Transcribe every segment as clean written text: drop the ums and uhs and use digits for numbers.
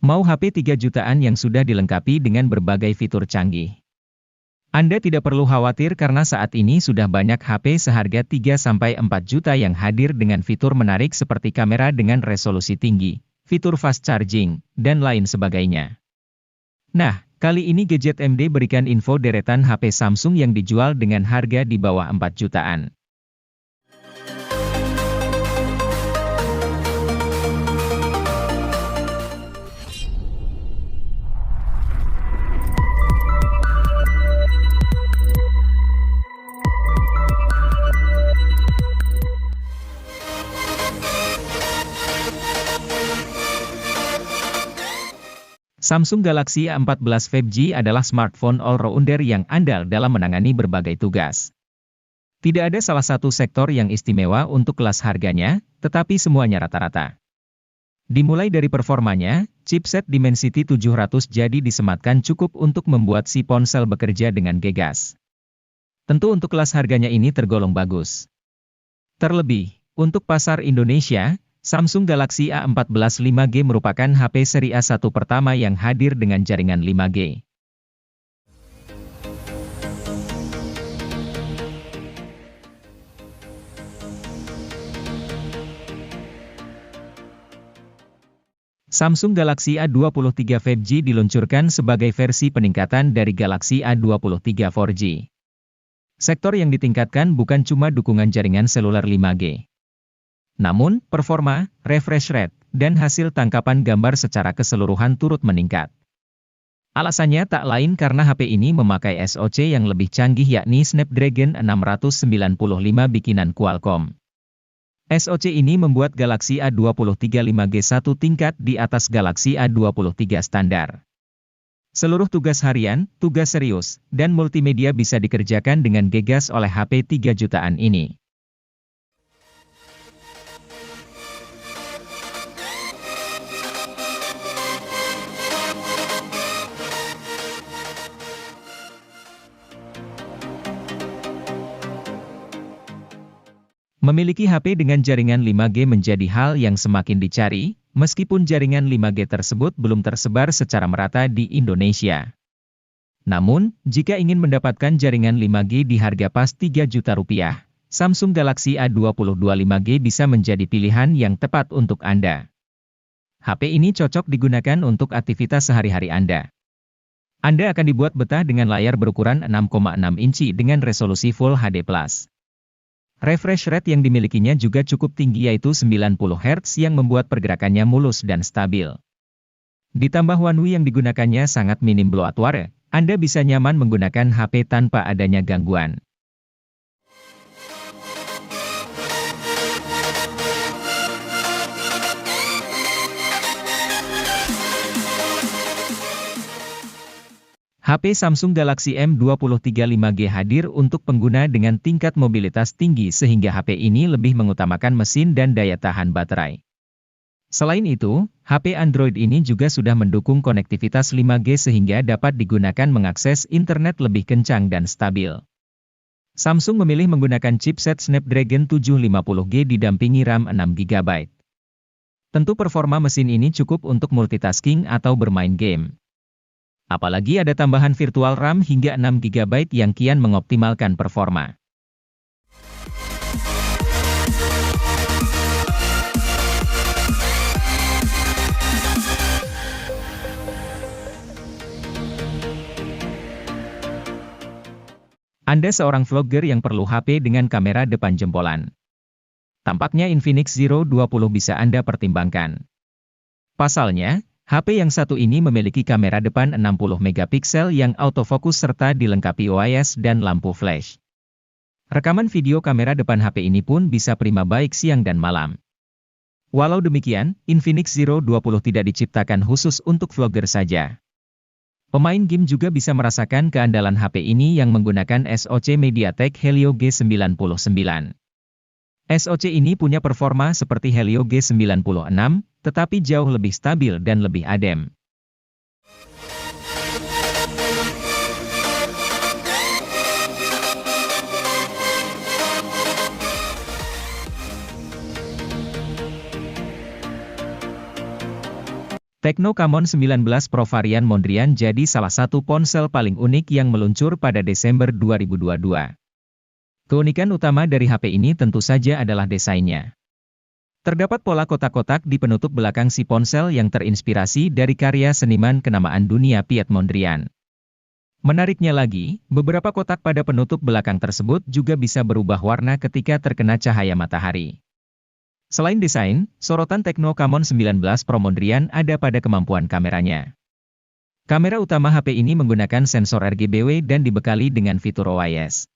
Mau HP 3 jutaan yang sudah dilengkapi dengan berbagai fitur canggih? Anda tidak perlu khawatir karena saat ini sudah banyak HP seharga 3-4 juta yang hadir dengan fitur menarik seperti kamera dengan resolusi tinggi, fitur fast charging, dan lain sebagainya. Nah, kali ini Gadget MD berikan info deretan HP Samsung yang dijual dengan harga di bawah 4 jutaan. Samsung Galaxy A14 5G adalah smartphone all-rounder yang andal dalam menangani berbagai tugas. Tidak ada salah satu sektor yang istimewa untuk kelas harganya, tetapi semuanya rata-rata. Dimulai dari performanya, chipset Dimensity 700 jadi disematkan cukup untuk membuat si ponsel bekerja dengan gegas. Tentu untuk kelas harganya ini tergolong bagus. Terlebih, untuk pasar Indonesia, Samsung Galaxy A14 5G merupakan HP seri A1 pertama yang hadir dengan jaringan 5G. Samsung Galaxy A23 5G diluncurkan sebagai versi peningkatan dari Galaxy A23 4G. Sektor yang ditingkatkan bukan cuma dukungan jaringan seluler 5G. Namun, performa, refresh rate, dan hasil tangkapan gambar secara keseluruhan turut meningkat. Alasannya tak lain karena HP ini memakai SoC yang lebih canggih yakni Snapdragon 695 bikinan Qualcomm. SoC ini membuat Galaxy A23 5G satu tingkat di atas Galaxy A23 standar. Seluruh tugas harian, tugas serius, dan multimedia bisa dikerjakan dengan gegas oleh HP 3 jutaan ini. Memiliki HP dengan jaringan 5G menjadi hal yang semakin dicari, meskipun jaringan 5G tersebut belum tersebar secara merata di Indonesia. Namun, jika ingin mendapatkan jaringan 5G di harga pas 3 juta rupiah, Samsung Galaxy A22 5G bisa menjadi pilihan yang tepat untuk Anda. HP ini cocok digunakan untuk aktivitas sehari-hari Anda. Anda akan dibuat betah dengan layar berukuran 6,6 inci dengan resolusi Full HD+. Refresh rate yang dimilikinya juga cukup tinggi yaitu 90 Hz yang membuat pergerakannya mulus dan stabil. Ditambah One UI yang digunakannya sangat minim bloatware, Anda bisa nyaman menggunakan HP tanpa adanya gangguan. HP Samsung Galaxy M23 5G hadir untuk pengguna dengan tingkat mobilitas tinggi sehingga HP ini lebih mengutamakan mesin dan daya tahan baterai. Selain itu, HP Android ini juga sudah mendukung konektivitas 5G sehingga dapat digunakan mengakses internet lebih kencang dan stabil. Samsung memilih menggunakan chipset Snapdragon 750G didampingi RAM 6GB. Tentu performa mesin ini cukup untuk multitasking atau bermain game. Apalagi ada tambahan virtual RAM hingga 6GB yang kian mengoptimalkan performa. Anda seorang vlogger yang perlu HP dengan kamera depan jempolan. Tampaknya Infinix Zero 20 bisa Anda pertimbangkan. Pasalnya, HP yang satu ini memiliki kamera depan 60 megapiksel yang autofokus serta dilengkapi OIS dan lampu flash. Rekaman video kamera depan HP ini pun bisa prima baik siang dan malam. Walau demikian, Infinix Zero 20 tidak diciptakan khusus untuk vlogger saja. Pemain game juga bisa merasakan keandalan HP ini yang menggunakan SoC MediaTek Helio G99. SoC ini punya performa seperti Helio G96, tetapi jauh lebih stabil dan lebih adem. Tecno Camon 19 Pro varian Mondrian jadi salah satu ponsel paling unik yang meluncur pada Desember 2022. Keunikan utama dari HP ini tentu saja adalah desainnya. Terdapat pola kotak-kotak di penutup belakang si ponsel yang terinspirasi dari karya seniman kenamaan dunia Piet Mondrian. Menariknya lagi, beberapa kotak pada penutup belakang tersebut juga bisa berubah warna ketika terkena cahaya matahari. Selain desain, sorotan Tecno Camon 19 Pro Mondrian ada pada kemampuan kameranya. Kamera utama HP ini menggunakan sensor RGB dan dibekali dengan fitur OIS.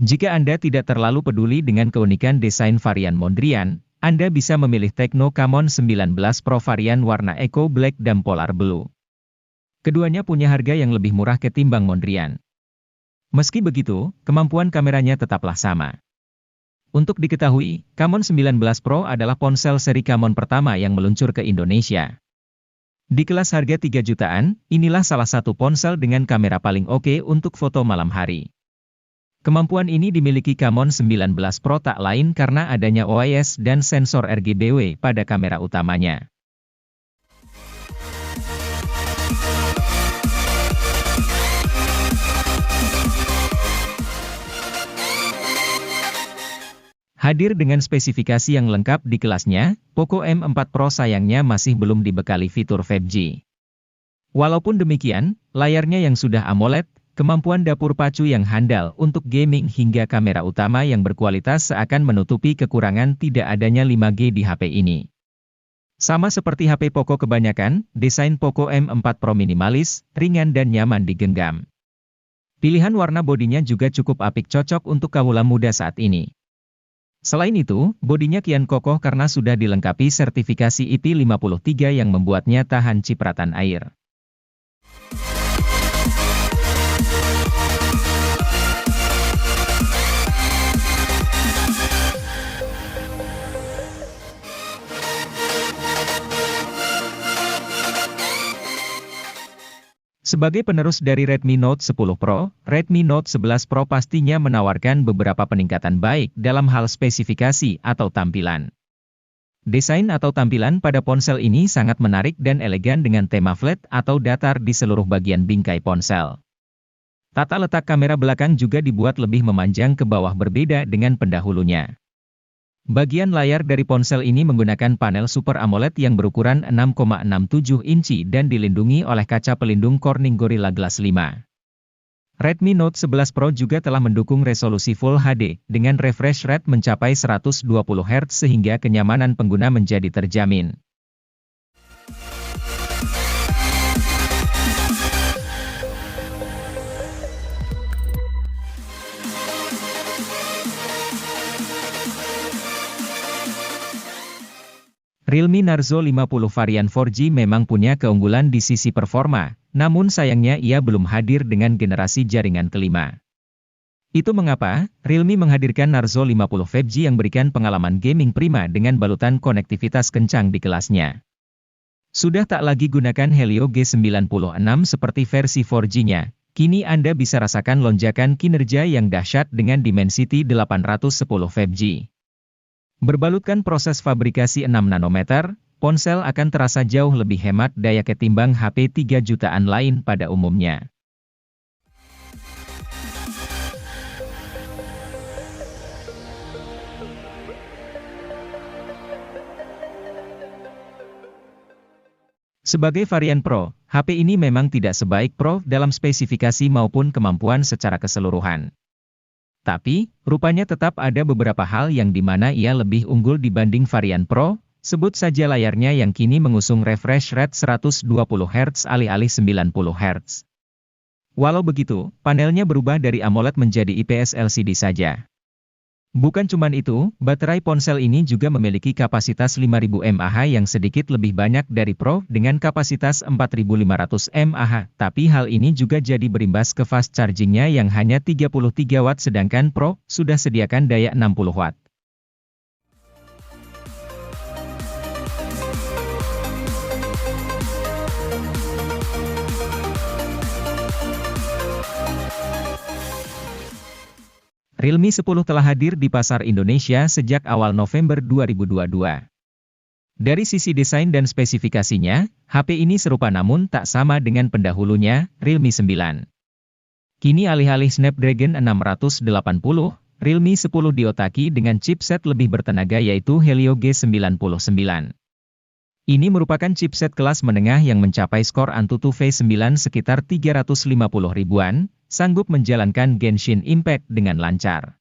Jika Anda tidak terlalu peduli dengan keunikan desain varian Mondrian, Anda bisa memilih Tecno Camon 19 Pro varian warna Eco Black dan Polar Blue. Keduanya punya harga yang lebih murah ketimbang Mondrian. Meski begitu, kemampuan kameranya tetaplah sama. Untuk diketahui, Camon 19 Pro adalah ponsel seri Camon pertama yang meluncur ke Indonesia. Di kelas harga 3 jutaan, inilah salah satu ponsel dengan kamera paling oke untuk foto malam hari. Kemampuan ini dimiliki Camon 19 Pro tak lain karena adanya OIS dan sensor RGB pada kamera utamanya. Hadir dengan spesifikasi yang lengkap di kelasnya, Poco M4 Pro sayangnya masih belum dibekali fitur 5G. Walaupun demikian, layarnya yang sudah AMOLED, kemampuan dapur pacu yang handal untuk gaming hingga kamera utama yang berkualitas seakan menutupi kekurangan tidak adanya 5G di HP ini. Sama seperti HP Poco kebanyakan, desain Poco M4 Pro minimalis, ringan dan nyaman digenggam. Pilihan warna bodinya juga cukup apik cocok untuk kaula muda saat ini. Selain itu, bodinya kian kokoh karena sudah dilengkapi sertifikasi IP53 yang membuatnya tahan cipratan air. Sebagai penerus dari Redmi Note 10 Pro, Redmi Note 11 Pro pastinya menawarkan beberapa peningkatan baik dalam hal spesifikasi atau tampilan. Desain atau tampilan pada ponsel ini sangat menarik dan elegan dengan tema flat atau datar di seluruh bagian bingkai ponsel. Tata letak kamera belakang juga dibuat lebih memanjang ke bawah berbeda dengan pendahulunya. Bagian layar dari ponsel ini menggunakan panel Super AMOLED yang berukuran 6,67 inci dan dilindungi oleh kaca pelindung Corning Gorilla Glass 5. Redmi Note 11 Pro juga telah mendukung resolusi Full HD, dengan refresh rate mencapai 120 Hz sehingga kenyamanan pengguna menjadi terjamin. Realme Narzo 50 varian 4G memang punya keunggulan di sisi performa, namun sayangnya ia belum hadir dengan generasi jaringan kelima. Itu mengapa, Realme menghadirkan Narzo 50 5G yang berikan pengalaman gaming prima dengan balutan konektivitas kencang di kelasnya. Sudah tak lagi gunakan Helio G96 seperti versi 4G-nya, kini Anda bisa rasakan lonjakan kinerja yang dahsyat dengan Dimensity 810 5G. Berbalutkan proses fabrikasi 6 nanometer, ponsel akan terasa jauh lebih hemat daya ketimbang HP 3 jutaan lain pada umumnya. Sebagai varian Pro, HP ini memang tidak sebaik Pro dalam spesifikasi maupun kemampuan secara keseluruhan. Tapi, rupanya tetap ada beberapa hal yang dimana ia lebih unggul dibanding varian Pro, sebut saja layarnya yang kini mengusung refresh rate 120 Hz alih-alih 90 Hz. Walau begitu, panelnya berubah dari AMOLED menjadi IPS LCD saja. Bukan cuman itu, baterai ponsel ini juga memiliki kapasitas 5000 mAh yang sedikit lebih banyak dari Pro dengan kapasitas 4500 mAh, tapi hal ini juga jadi berimbas ke fast chargingnya yang hanya 33 Watt sedangkan Pro sudah sediakan daya 60 Watt. Realme 10 telah hadir di pasar Indonesia sejak awal November 2022. Dari sisi desain dan spesifikasinya, HP ini serupa namun tak sama dengan pendahulunya, Realme 9. Kini alih-alih Snapdragon 680, Realme 10 diotaki dengan chipset lebih bertenaga yaitu Helio G99. Ini merupakan chipset kelas menengah yang mencapai skor Antutu V9 sekitar 350 ribuan, sanggup menjalankan Genshin Impact dengan lancar.